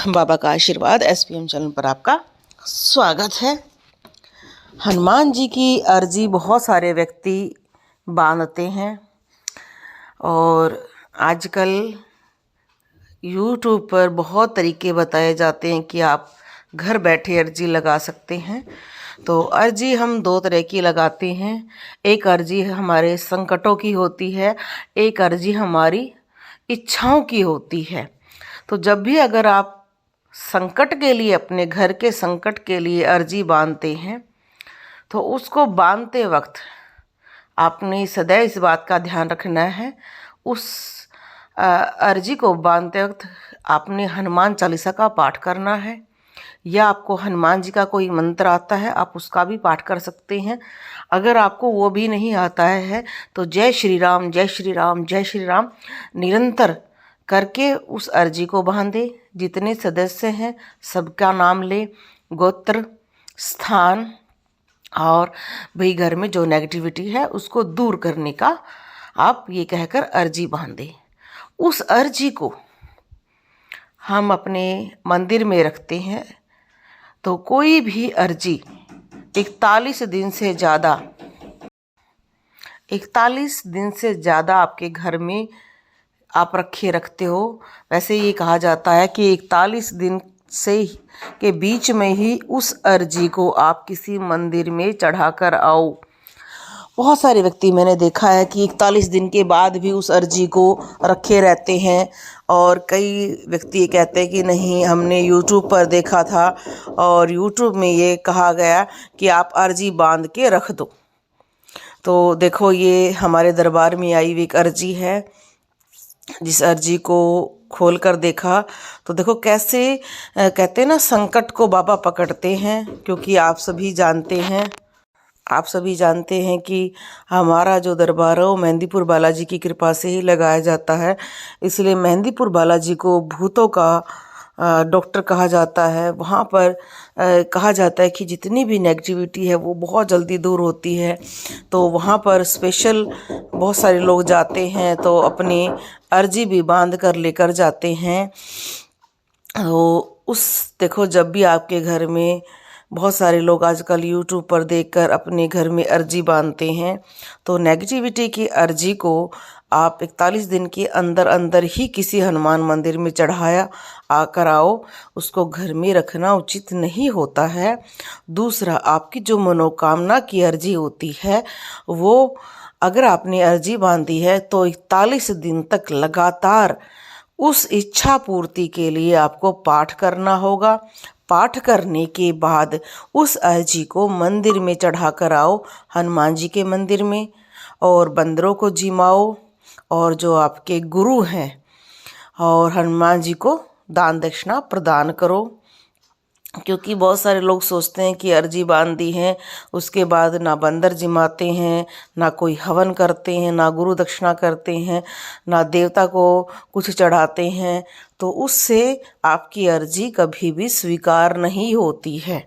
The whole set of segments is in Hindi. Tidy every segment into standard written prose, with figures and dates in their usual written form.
बाबा का आशीर्वाद SPM चैनल पर आपका स्वागत है। हनुमान जी की अर्जी बहुत सारे व्यक्ति बांधते हैं और आजकल YouTube पर बहुत तरीके बताए जाते हैं कि आप घर बैठे अर्जी लगा सकते हैं। तो अर्जी हम दो तरह की लगाते हैं। एक अर्जी हमारे संकटों की होती है, एक अर्जी हमारी इच्छाओं की होती है। तो जब भी अगर आप संकट के लिए, अपने घर के संकट के लिए अर्जी बांधते हैं तो उसको बांधते वक्त आपने सदैव इस बात का ध्यान रखना है, उस अर्जी को बांधते वक्त आपने हनुमान चालीसा का पाठ करना है, या आपको हनुमान जी का कोई मंत्र आता है आप उसका भी पाठ कर सकते हैं। अगर आपको वो भी नहीं आता है तो जय श्री राम जय श्री राम जय श्री राम निरंतर करके उस अर्जी को बांधे। जितने सदस्य हैं सबका नाम ले, गोत्र, स्थान और भाई घर में जो नेगेटिविटी है उसको दूर करने का आप ये कहकर अर्जी बांधे। उस अर्जी को हम अपने मंदिर में रखते हैं। तो कोई भी अर्जी 41 दिन से ज़्यादा आपके घर में आप रखते हो। वैसे ये कहा जाता है कि 41 दिन से के बीच में ही उस अर्जी को आप किसी मंदिर में चढ़ा कर आओ। बहुत सारे व्यक्ति मैंने देखा है कि 41 दिन के बाद भी उस अर्जी को रखे रहते हैं, और कई व्यक्ति ये कहते हैं कि नहीं, हमने YouTube पर देखा था और YouTube में ये कहा गया कि आप अर्जी बांध के रख दो। तो देखो, ये हमारे दरबार में आई हुई एक अर्जी है। जिस अर्जी को खोल कर देखा तो देखो कैसे कहते हैं ना, संकट को बाबा पकड़ते हैं। क्योंकि आप सभी जानते हैं कि हमारा जो दरबार है वो मेहंदीपुर बालाजी की कृपा से ही लगाया जाता है। इसलिए मेहंदीपुर बालाजी को भूतों का डॉक्टर कहा जाता है। वहाँ पर कहा जाता है कि जितनी भी नेगेटिविटी है वो बहुत जल्दी दूर होती है। तो वहाँ पर स्पेशल बहुत सारे लोग जाते हैं, तो अपनी अर्जी भी बांध कर लेकर जाते हैं। तो देखो, जब भी आपके घर में बहुत सारे लोग आजकल YouTube पर देखकर अपने घर में अर्जी बांधते हैं, तो नेगेटिविटी की अर्जी को आप 41 दिन के अंदर ही किसी हनुमान मंदिर में चढ़ाया आकर आओ। उसको घर में रखना उचित नहीं होता है। दूसरा, आपकी जो मनोकामना की अर्जी होती है वो अगर आपने अर्जी बांधी है तो 41 दिन तक लगातार उस इच्छा पूर्ति के लिए आपको पाठ करना होगा। पाठ करने के बाद उस अर्जी को मंदिर में चढ़ा कर आओ, हनुमान जी के मंदिर में, और बंदरों को जिमाओ, और जो आपके गुरु हैं और हनुमान जी को दान दक्षिणा प्रदान करो। क्योंकि बहुत सारे लोग सोचते हैं कि अर्जी बांध दी है उसके बाद ना बंदर जिमाते हैं, ना कोई हवन करते हैं, ना गुरु दक्षिणा करते हैं, ना देवता को कुछ चढ़ाते हैं, तो उससे आपकी अर्जी कभी भी स्वीकार नहीं होती है।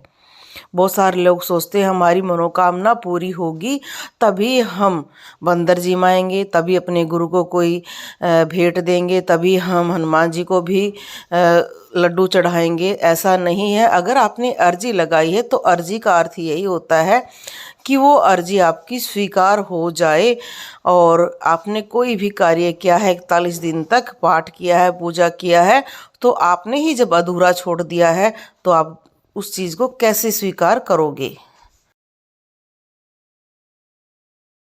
बहुत सारे लोग सोचते हैं हमारी मनोकामना पूरी होगी तभी हम बंदर जिमाएंगे, तभी अपने गुरु को कोई भेंट देंगे, तभी हम हनुमान जी को भी लड्डू चढ़ाएंगे। ऐसा नहीं है। अगर आपने अर्जी लगाई है तो अर्जी का अर्थ यही होता है कि वो अर्जी आपकी स्वीकार हो जाए। और आपने कोई भी कार्य किया है, 41 दिन तक पाठ किया है, पूजा किया है, तो आपने ही जब अधूरा छोड़ दिया है तो आप उस चीज़ को कैसे स्वीकार करोगे।